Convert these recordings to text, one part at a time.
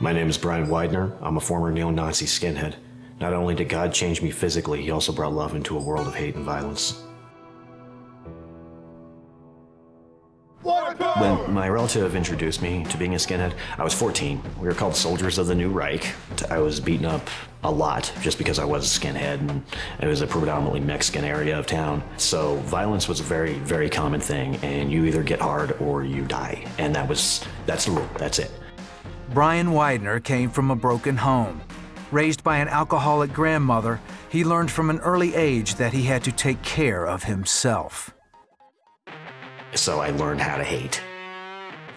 My name is Brian Widener. I'm a former neo-Nazi skinhead. Not only did God change me physically, he also brought love into a world of hate and violence. When my relative introduced me to being a skinhead, I was 14. We were called Soldiers of the New Reich. I was beaten up a lot just because I was a skinhead, and it was a predominantly Mexican area of town. So violence was a very, very common thing, and you either get hard or you die. And that's the rule, that's it. Brian Widener came from a broken home. Raised by an alcoholic grandmother, he learned from an early age that he had to take care of himself. So I learned how to hate.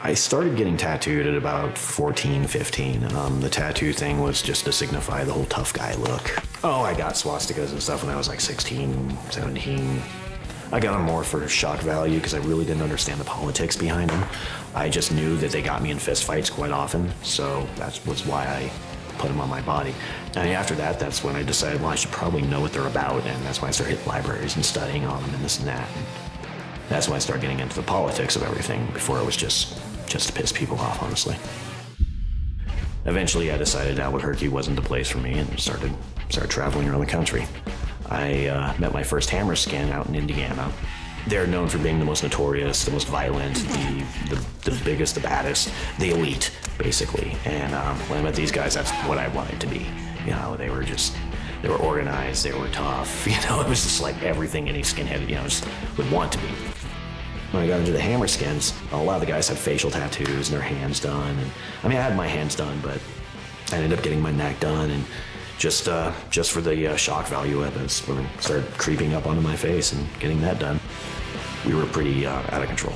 I started getting tattooed at about 14, 15. The tattoo thing was just to signify the whole tough guy look. Oh, I got swastikas and stuff when I was like 16, 17. I got them more for shock value because I really didn't understand the politics behind them. I just knew that they got me in fist fights quite often, so that was why I put them on my body. And after that, that's when I decided, well, I should probably know what they're about, and that's when I started hitting libraries and studying on them and this and that. And that's when I started getting into the politics of everything. Before it was just to piss people off, honestly. Eventually, I decided Albuquerque wasn't the place for me and started traveling around the country. I met my first hammer skin out in Indiana. They're known for being the most notorious, the most violent, the biggest, the baddest, the elite, basically. And when I met these guys, that's what I wanted to be. You know, they were organized, they were tough. You know, it was just like everything any skinhead, you know, just would want to be. When I got into the hammer skins, a lot of the guys had facial tattoos and their hands done. And I mean, I had my hands done, but I ended up getting my neck done, and just for the shock value of it, when it started creeping up onto my face and getting that done, we were pretty out of control.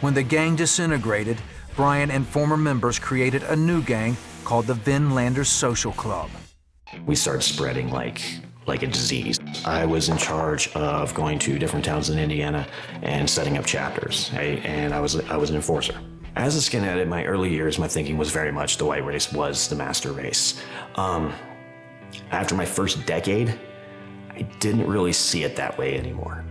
When the gang disintegrated, Brian and former members created a new gang called the Vinlanders Social Club. We started spreading like a disease. I was in charge of going to different towns in Indiana and setting up chapters, and I was an enforcer. As a skinhead in my early years, my thinking was very much the white race was the master race. After my first decade, I didn't really see it that way anymore.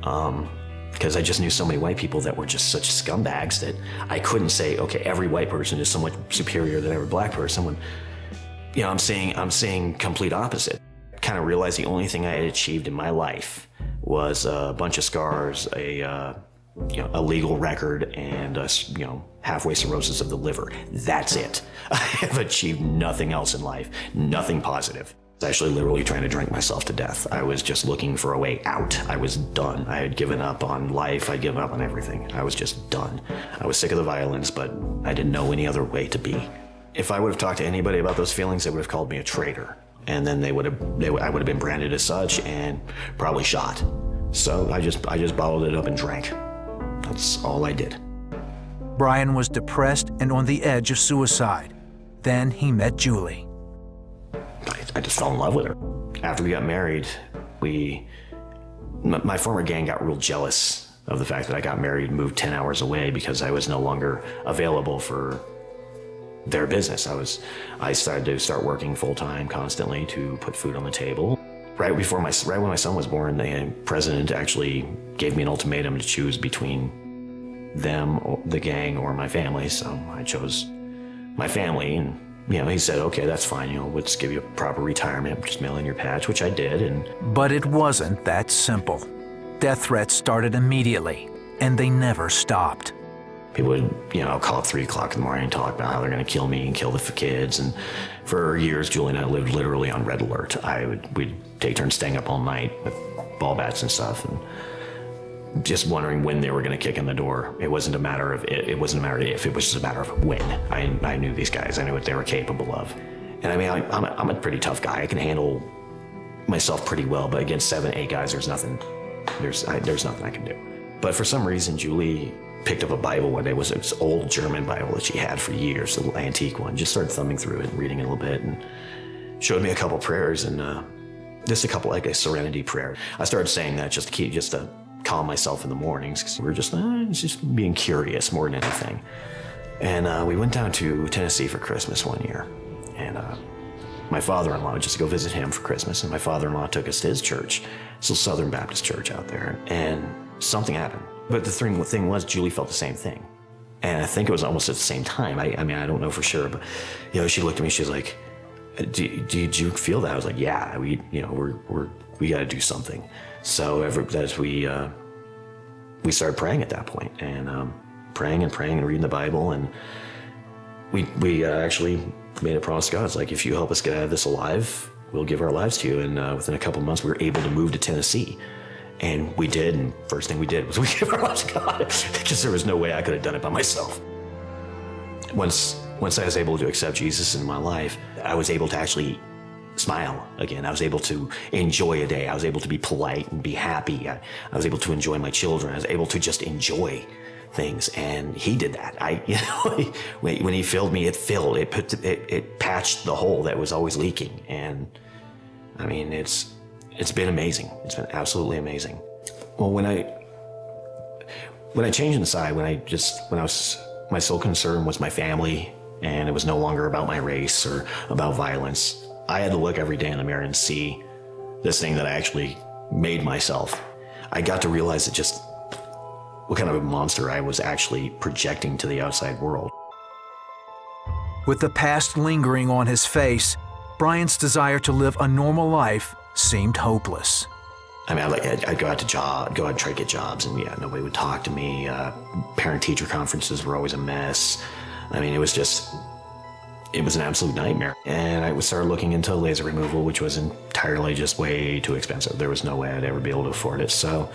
Because I just knew so many white people that were just such scumbags that I couldn't say, okay, every white person is so much superior than every black person. When, you know, I'm saying complete opposite. Kind of realized the only thing I had achieved in my life was a bunch of scars, a legal record, and halfway cirrhosis of the liver. That's it. I have achieved nothing else in life, nothing positive. I was actually literally trying to drink myself to death. I was just looking for a way out. I was done. I had given up on life. I'd given up on everything. I was just done. I was sick of the violence, but I didn't know any other way to be. If I would have talked to anybody about those feelings, they would have called me a traitor. And then I would have been branded as such and probably shot. So I just bottled it up and drank. That's all I did. Brian was depressed and on the edge of suicide. Then he met Julie. I just fell in love with her. After we got married, my former gang got real jealous of the fact that I got married and moved 10 hours away because I was no longer available for their business. I started to working full-time constantly to put food on the table. Right when my son was born, the president actually gave me an ultimatum to choose between them, the gang, or my family. So I chose my family, and he said, okay, that's fine. Let's give you a proper retirement, just mail in your patch, which I did. But it wasn't that simple. Death threats started immediately, and they never stopped. People would, call up 3 o'clock in the morning and talk about how they're going to kill me and kill the kids. And for years, Julie and I lived literally on red alert. We'd take turns staying up all night with ball bats and stuff, and just wondering when they were going to kick in the door. It wasn't a matter of if, it was just a matter of when. I knew these guys. I knew what they were capable of. And I mean, I'm a pretty tough guy. I can handle myself pretty well, but against 7, 8 guys, there's nothing I can do. But for some reason, Julie picked up a Bible one day. It was this old German Bible that she had for years, a little antique one. Just started thumbing through it and reading it a little bit, and showed me a couple prayers, and just a couple, like a serenity prayer. I started saying that just to calm myself in the mornings, because we were just being curious more than anything. And we went down to Tennessee for Christmas one year, and my father-in-law, just to go visit him for Christmas, and my father-in-law took us to his church. It's a Southern Baptist church out there, and something happened. But the thing was, Julie felt the same thing. And I think it was almost at the same time. I mean, I don't know for sure, but, you know, she looked at me, she's like, did you feel that? I was like, yeah, we got to do something. So as we started praying at that point, and praying and reading the Bible, and we actually made a promise to God. It's like, if you help us get out of this alive, we'll give our lives to you. And within a couple of months, we were able to move to Tennessee. And we did, and first thing we did was we gave our lives to God, because there was no way I could have done it by myself. Once I was able to accept Jesus in my life, I was able to actually smile again. I was able to enjoy a day. I was able to be polite and be happy. I was able to enjoy my children. I was able to just enjoy things, and he did that. When he filled me, it filled. It patched the hole that was always leaking, and I mean, it's been amazing. It's been absolutely amazing. Well, when I changed inside, my sole concern was my family, and it was no longer about my race or about violence. I had to look every day in the mirror and see this thing that I actually made myself. I got to realize just what kind of a monster I was actually projecting to the outside world. With the past lingering on his face, Brian's desire to live a normal life seemed hopeless. I mean, I'd go out and try to get jobs, and yeah, nobody would talk to me. Parent-teacher conferences were always a mess. I mean, it was an absolute nightmare. And I started looking into laser removal, which was entirely just way too expensive. There was no way I'd ever be able to afford it. So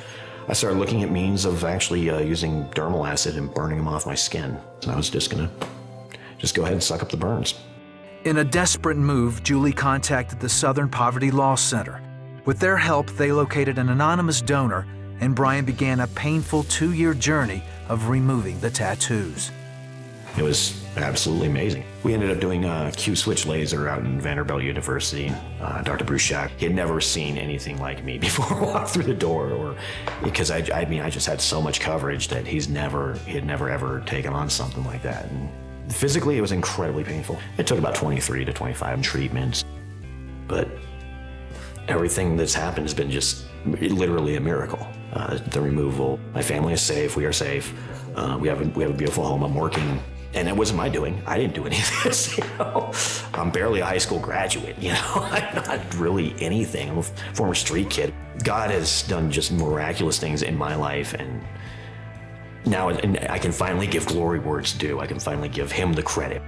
I started looking at means of actually using dermal acid and burning them off my skin. And I was just gonna go ahead and suck up the burns. In a desperate move, Julie contacted the Southern Poverty Law Center. With their help, they located an anonymous donor, and Brian began a painful 2-year journey of removing the tattoos. It was absolutely amazing. We ended up doing a Q-switch laser out in Vanderbilt University. Dr. Bruce Shack, he had never seen anything like me before I walked through the door, because I mean, I just had so much coverage that he had never ever taken on something like that. And physically, it was incredibly painful. It took about 23 to 25 treatments, but everything that's happened has been just literally a miracle. The removal, my family is safe, we are safe. We have a beautiful home, I'm working. And it wasn't my doing. I didn't do any of this, you know. I'm barely a high school graduate, you know. I'm not really anything. I'm a former street kid. God has done just miraculous things in my life, and now I can finally give glory where it's due. I can finally give him the credit.